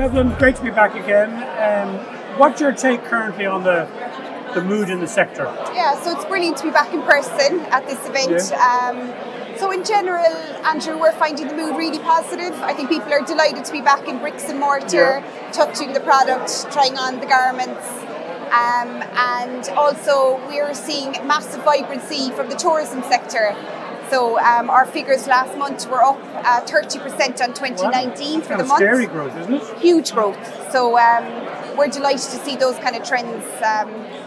Evelyn, great to be back again. What's your take currently on the mood in the sector? Yeah, so it's brilliant to be back in person at this event. Yeah. So in general, Andrew, we're finding the mood really positive. I think people are delighted to be back in bricks and mortar, touching the product, trying on the garments. And also we're seeing massive vibrancy from the tourism sector. So our figures last month were up 30% on 2019 for the month. Scary growth, isn't it? Huge growth. So we're delighted to see those kind of trends.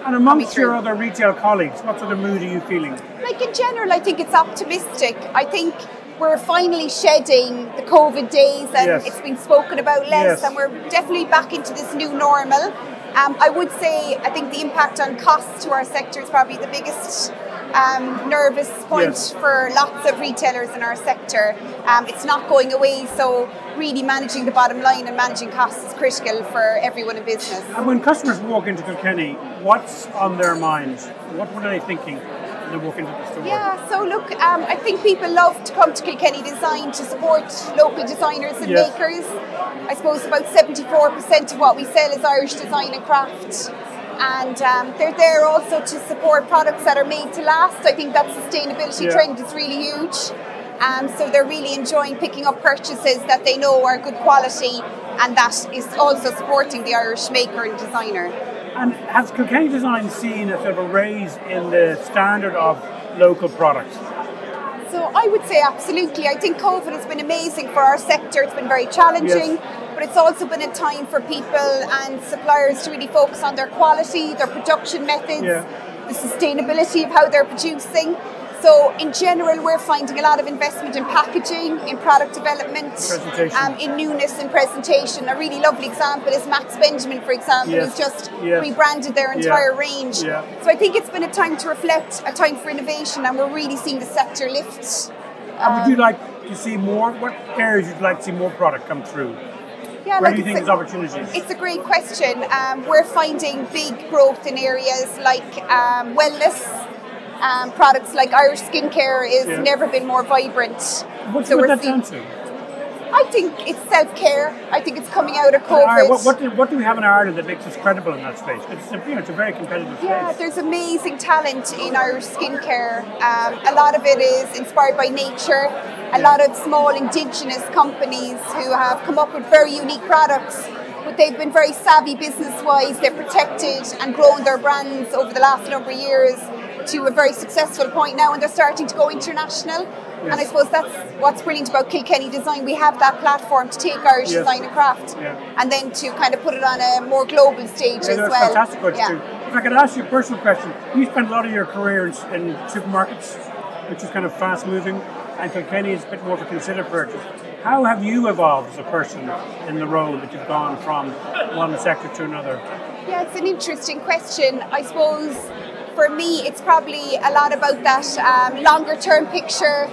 And amongst your other retail colleagues, what sort of mood are you feeling? Like in general, I think it's optimistic. I think we're finally shedding the COVID days and it's been spoken about less and we're definitely back into this new normal. I would say I think the impact on costs to our sector is probably the biggest nervous point for lots of retailers in our sector. It's not going away, so really managing the bottom line and managing costs is critical for everyone in business. And when customers walk into Kilkenny, what's on their minds? What are they thinking when they walk into the store? Yeah, so look, I think people love to come to Kilkenny Design to support local designers and makers. I suppose about 74% of what we sell is Irish design and craft. And they're there also to support products that are made to last. I think that sustainability trend is really huge. So they're really enjoying picking up purchases that they know are good quality, and that is also supporting the Irish maker and designer. And has Kilkenny Design seen a sort of a raise in the standard of local products? So I would say absolutely. I think COVID has been amazing for our sector. It's been very challenging, but it's also been a time for people and suppliers to really focus on their quality, their production methods, the sustainability of how they're producing. So in general, we're finding a lot of investment in packaging, in product development, in newness and presentation. A really lovely example is Max Benjamin, for example, who's just rebranded their entire range. So I think it's been a time to reflect, a time for innovation, and we're really seeing the sector lift. Would you like to see more? What areas would you like to see more product come through? Yeah, where do you think there's opportunities? It's a great question. We're finding big growth in areas like wellness. Products like Irish skincare has never been more vibrant. What's that down to? I think it's self-care. I think it's coming out of COVID. What do we have in Ireland that makes us credible in that space? It's a very competitive space. Yeah, there's amazing talent in Irish skincare. A lot of it is inspired by nature. A lot of small indigenous companies who have come up with very unique products. But they've been very savvy business-wise. They've protected and grown their brands over the last number of years to a very successful point now, and they're starting to go international. And I suppose that's what's brilliant about Kilkenny Design. We have that platform to take Irish design and craft and then to kind of put it on a more global stage as well. Fantastic what you do. If I could ask you a personal question, you spent a lot of your career in supermarkets, which is kind of fast moving, and Kilkenny is a bit more of a considered purchase. How have you evolved as a person in the role that you've gone from one sector to another? Yeah, it's an interesting question. I suppose for me, it's probably a lot about that longer term picture.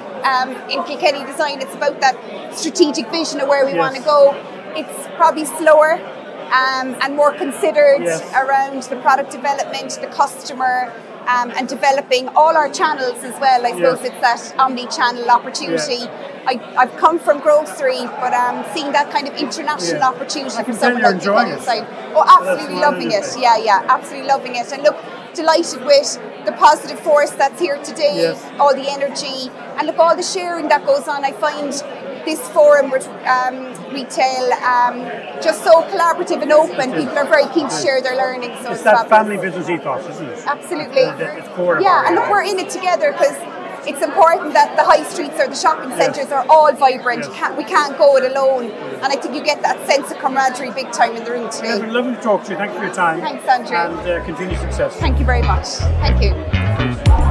In Kilkenny Design, it's about that strategic vision of where we want to go. It's probably slower and more considered around the product development, the customer, and developing all our channels as well. I suppose it's that omni-channel opportunity. I've come from grocery, but seeing that kind of international opportunity for someone like Kilkenny Design. Oh, absolutely loving it. Yeah, absolutely loving it. And look, delighted with the positive force that's here today, all the energy, and look, all the sharing that goes on. I find this forum with retail just so collaborative and open. People are very keen to share their learning. So it's that family business ethos, isn't it? Absolutely. It's core. Yeah, and look, we're in it together because it's important that the high streets or the shopping centres are all vibrant. We can't go it alone. And I think you get that sense of camaraderie big time in the room today. It's been lovely to talk to you. Thanks for your time. Thanks, Andrew. And continued success. Thank you very much. Thank you.